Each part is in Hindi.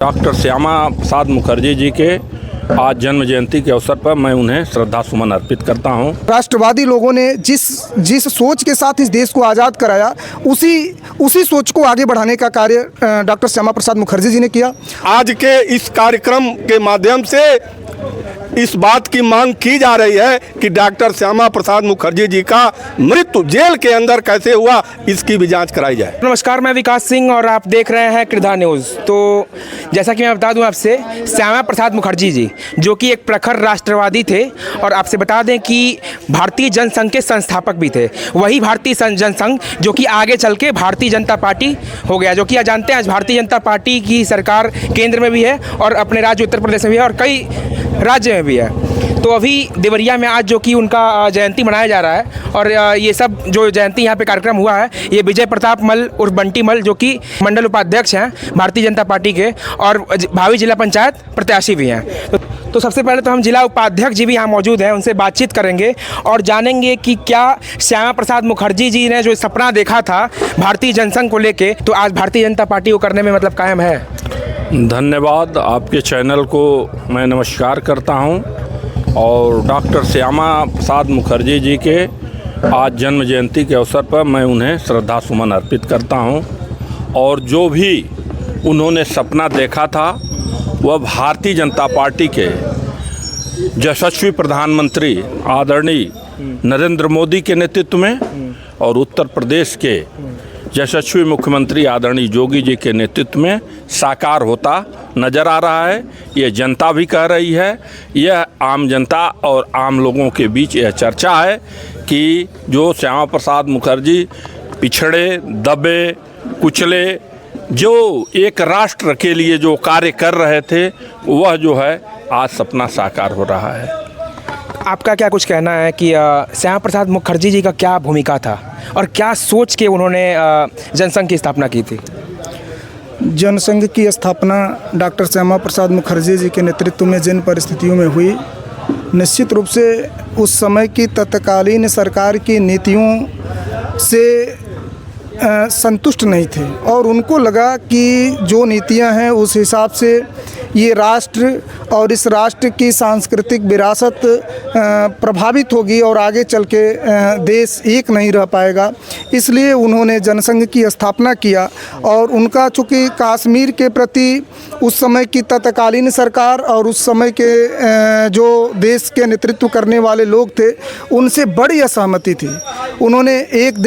डॉक्टर श्यामा प्रसाद मुखर्जी जी के आज जन्म जयंती के अवसर पर मैं उन्हें श्रद्धा सुमन अर्पित करता हूं। राष्ट्रवादी लोगों ने जिस सोच के साथ इस देश को आज़ाद कराया उसी सोच को आगे बढ़ाने का कार्य डॉक्टर श्यामा प्रसाद मुखर्जी जी ने किया। आज के इस कार्यक्रम के माध्यम से इस बात की मांग की जा रही है कि डॉक्टर श्यामा प्रसाद मुखर्जी जी का मृत्यु जेल के अंदर कैसे हुआ, इसकी भी जांच कराई जाए। नमस्कार, मैं विकास सिंह और आप देख रहे हैं कृधा न्यूज़। तो जैसा कि मैं बता दूं आपसे, श्यामा प्रसाद मुखर्जी जी जो कि एक प्रखर राष्ट्रवादी थे और आपसे बता दें कि भारतीय जनसंघ के संस्थापक भी थे। वही भारतीय जनसंघ जो कि आगे चल के भारतीय जनता पार्टी हो गया, जो कि आप जानते हैं आज भारतीय जनता पार्टी की सरकार केंद्र में भी है और अपने राज्य उत्तर प्रदेश में भी है और कई राज्य में भी है। तो अभी देवरिया में आज जो कि उनका जयंती मनाया जा रहा है और ये सब जो जयंती यहाँ पे कार्यक्रम हुआ है, ये विजय प्रताप मल उर्फ बंटी मल जो कि मंडल उपाध्यक्ष हैं भारतीय जनता पार्टी के और भावी जिला पंचायत प्रत्याशी भी हैं। तो सबसे पहले तो हम जिला उपाध्यक्ष जी भी यहाँ मौजूद हैं, उनसे बातचीत करेंगे और जानेंगे कि क्या श्यामा प्रसाद मुखर्जी जी ने जो सपना देखा था भारतीय जनसंघ को लेके, तो आज भारतीय जनता पार्टी को करने में मतलब कायम है। धन्यवाद, आपके चैनल को मैं नमस्कार करता हूं और डॉक्टर श्यामा प्रसाद मुखर्जी जी के आज जन्म जयंती के अवसर पर मैं उन्हें श्रद्धा सुमन अर्पित करता हूं। और जो भी उन्होंने सपना देखा था वह भारतीय जनता पार्टी के यशस्वी प्रधानमंत्री आदरणीय नरेंद्र मोदी के नेतृत्व में और उत्तर प्रदेश के यशस्वी मुख्यमंत्री आदरणीय योगी जी के नेतृत्व में साकार होता नज़र आ रहा है। ये जनता भी कह रही है, यह आम जनता और आम लोगों के बीच यह चर्चा है कि जो श्यामा प्रसाद मुखर्जी पिछड़े दबे कुचले जो एक राष्ट्र के लिए जो कार्य कर रहे थे, वह जो है आज सपना साकार हो रहा है। आपका क्या कुछ कहना है कि श्यामा प्रसाद मुखर्जी जी का क्या भूमिका था और क्या सोच के उन्होंने जनसंघ की स्थापना की थी? जनसंघ की स्थापना डॉक्टर श्यामा प्रसाद मुखर्जी जी के नेतृत्व में जिन परिस्थितियों में हुई, निश्चित रूप से उस समय की तत्कालीन सरकार की नीतियों से संतुष्ट नहीं थे और उनको लगा कि जो नीतियां हैं उस हिसाब से ये राष्ट्र और इस राष्ट्र की सांस्कृतिक विरासत प्रभावित होगी और आगे चल के देश एक नहीं रह पाएगा। इसलिए उन्होंने जनसंघ की स्थापना किया और उनका चूँकि कश्मीर के प्रति उस समय की तत्कालीन सरकार और उस समय के जो देश के नेतृत्व करने वाले लोग थे, उनसे बड़ी असहमति थी। उन्होंने एक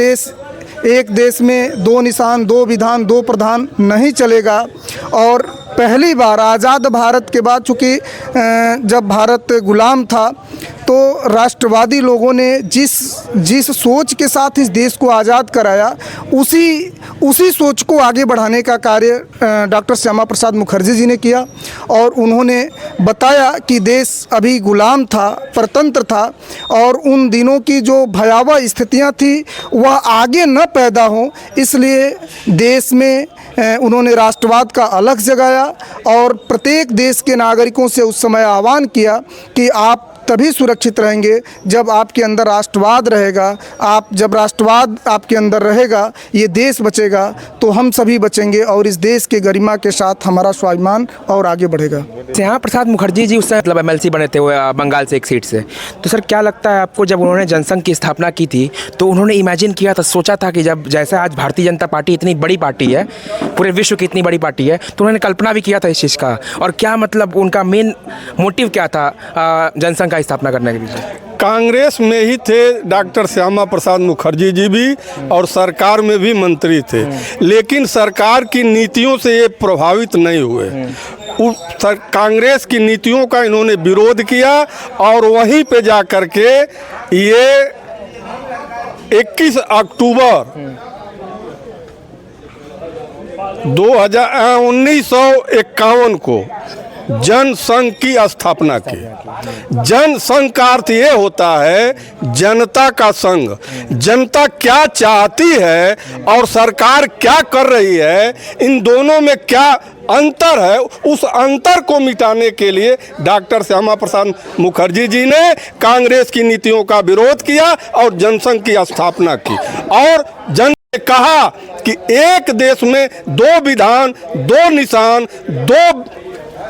देश में दो निशान दो विधान दो प्रधान नहीं चलेगा और पहली बार आज़ाद भारत के बाद चूँकि जब भारत गुलाम था तो राष्ट्रवादी लोगों ने जिस सोच के साथ इस देश को आज़ाद कराया उसी सोच को आगे बढ़ाने का कार्य डॉक्टर श्यामा प्रसाद मुखर्जी जी ने किया और उन्होंने बताया कि देश अभी गुलाम था, परतंत्र था और उन दिनों की जो भयावह स्थितियां थी वह आगे न पैदा हों, इसलिए देश में उन्होंने राष्ट्रवाद का अलग जगाया और प्रत्येक देश के नागरिकों से उस समय आह्वान किया कि आप तभी सुरक्षित रहेंगे जब आपके अंदर राष्ट्रवाद रहेगा। जब राष्ट्रवाद आपके अंदर रहेगा, ये देश बचेगा तो हम सभी बचेंगे और इस देश के गरिमा के साथ हमारा स्वाभिमान और आगे बढ़ेगा। श्यामा प्रसाद मुखर्जी जी उस समय मतलब MLC बने थे बंगाल से एक सीट से। तो सर क्या लगता है आपको, जब उन्होंने जनसंघ की स्थापना की थी तो उन्होंने इमेजिन किया था, सोचा था कि जब जैसे आज भारतीय जनता पार्टी इतनी बड़ी पार्टी है, पूरे विश्व की इतनी बड़ी पार्टी है, तो उन्होंने कल्पना भी किया था इस चीज़ का? और क्या मतलब उनका मेन मोटिव क्या था जनसंघ का स्थापना करने के पीछे? कांग्रेस में ही थे डॉक्टर श्यामा प्रसाद मुखर्जी जी भी और सरकार में भी मंत्री थे, लेकिन सरकार की नीतियों से ये प्रभावित नहीं हुए। कांग्रेस की नीतियों का इन्होंने विरोध किया और वहीं पे जा कर के ये 21 अक्टूबर 1951 को जनसंघ की स्थापना की। जनसंघ का अर्थ ये होता है जनता का संघ। जनता क्या चाहती है और सरकार क्या कर रही है, इन दोनों में क्या अंतर है, उस अंतर को मिटाने के लिए डॉक्टर श्यामा प्रसाद मुखर्जी जी ने कांग्रेस की नीतियों का विरोध किया और जनसंघ की स्थापना की और कहा कि एक देश में दो विधान, दो निशान, दो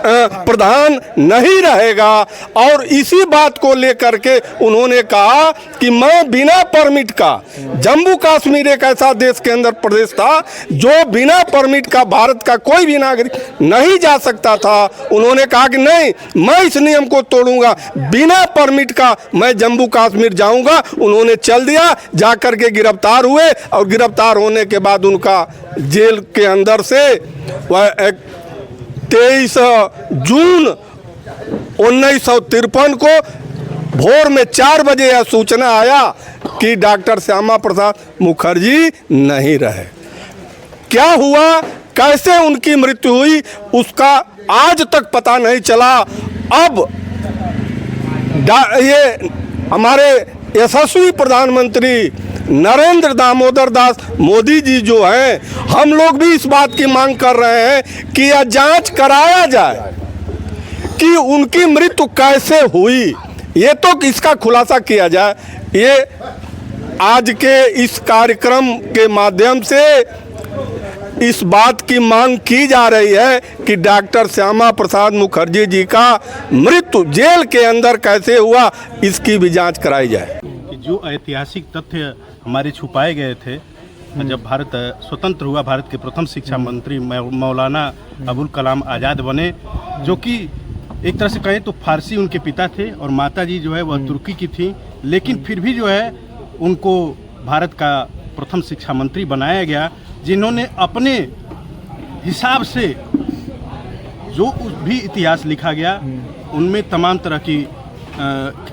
प्रधान नहीं रहेगा। और इसी बात को लेकर के उन्होंने कहा कि मैं बिना परमिट का, जम्मू कश्मीर एक ऐसा देश के अंदर प्रदेश था जो बिना परमिट का भारत का कोई भी नागरिक नहीं जा सकता था। उन्होंने कहा कि नहीं, मैं इस नियम को तोड़ूंगा, बिना परमिट का मैं जम्मू कश्मीर जाऊंगा। उन्होंने चल दिया, जाकर के गिरफ्तार हुए और गिरफ्तार होने के बाद उनका जेल के अंदर से वह 23 जून 1953 को भोर में 4 बजे यह सूचना आया कि डॉक्टर श्यामा प्रसाद मुखर्जी नहीं रहे। क्या हुआ, कैसे उनकी मृत्यु हुई, उसका आज तक पता नहीं चला। अब ये हमारे यशस्वी प्रधानमंत्री नरेंद्र दामोदर दास मोदी जी जो हैं, हम लोग भी इस बात की मांग कर रहे हैं कि यह जांच कराया जाए कि उनकी मृत्यु कैसे हुई। ये तो इसका खुलासा किया जाए। ये आज के इस कार्यक्रम के माध्यम से इस बात की मांग की जा रही है कि डॉक्टर श्यामा प्रसाद मुखर्जी जी का मृत्यु जेल के अंदर कैसे हुआ, इसकी भी जांच कराई जाए। जो ऐतिहासिक तथ्य हमारे छुपाए गए थे, जब भारत स्वतंत्र हुआ, भारत के प्रथम शिक्षा मंत्री मौलाना अबुल कलाम आज़ाद बने, जो कि एक तरह से कहें तो फारसी उनके पिता थे और माता जी जो है वह तुर्की की थी, लेकिन फिर भी जो है उनको भारत का प्रथम शिक्षा मंत्री बनाया गया, जिन्होंने अपने हिसाब से जो भी इतिहास लिखा गया उनमें तमाम तरह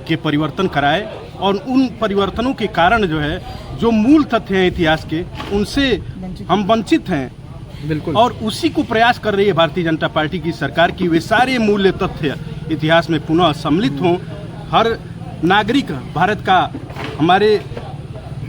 के परिवर्तन कराए। और उन परिवर्तनों के कारण जो है, जो मूल तथ्य हैं इतिहास के, उनसे हम वंचित हैं। बिल्कुल। और उसी को प्रयास कर रही है भारतीय जनता पार्टी की सरकार की वे सारे मूल्य तथ्य इतिहास में पुनः सम्मिलित हों। हर नागरिक भारत का, हमारे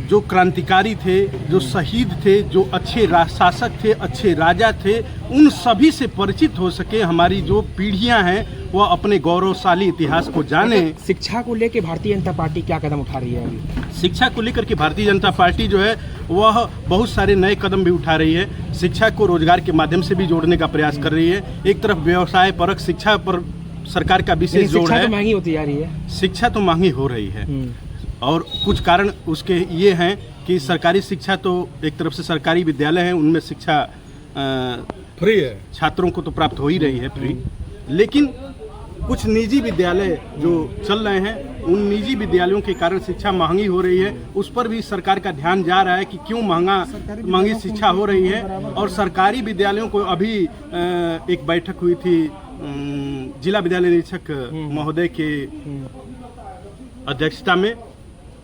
जो क्रांतिकारी थे, जो शहीद थे, जो अच्छे शासक थे, अच्छे राजा थे, उन सभी से परिचित हो सके। हमारी जो पीढ़ियां हैं वह अपने गौरवशाली इतिहास को जाने। शिक्षा को लेकर भारतीय जनता पार्टी क्या कदम उठा रही है अभी? शिक्षा को लेकर के भारतीय जनता पार्टी जो है वह बहुत सारे नए कदम भी उठा रही है। शिक्षा को रोजगार के माध्यम से भी जोड़ने का प्रयास कर रही है। एक तरफ व्यवसाय परक शिक्षा पर सरकार का विशेष जोर है। शिक्षा तो महंगी होती जा रही है। शिक्षा तो महंगी हो रही है और कुछ कारण उसके ये हैं कि सरकारी शिक्षा तो एक तरफ से सरकारी विद्यालय हैं, उनमें शिक्षा फ्री है, छात्रों को तो प्राप्त हो ही रही है फ्री, लेकिन कुछ निजी विद्यालय जो चल रहे हैं, उन निजी विद्यालयों के कारण शिक्षा महंगी हो रही है। उस पर भी सरकार का ध्यान जा रहा है कि क्यों महंगी शिक्षा हो रही है। और सरकारी विद्यालयों को अभी एक बैठक हुई थी जिला विद्यालय निरीक्षक महोदय के अध्यक्षता में,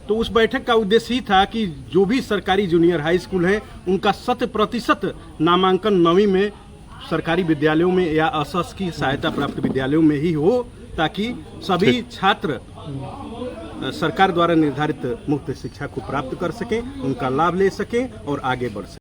तो उस बैठक का उद्देश्य ही था कि जो भी सरकारी जूनियर हाई स्कूल हैं उनका 100% नामांकन 9वीं में सरकारी विद्यालयों में या अशासकीय सहायता प्राप्त विद्यालयों में ही हो, ताकि सभी छात्र सरकार द्वारा निर्धारित मुफ्त शिक्षा को प्राप्त कर सकें, उनका लाभ ले सकें और आगे बढ़ सकें।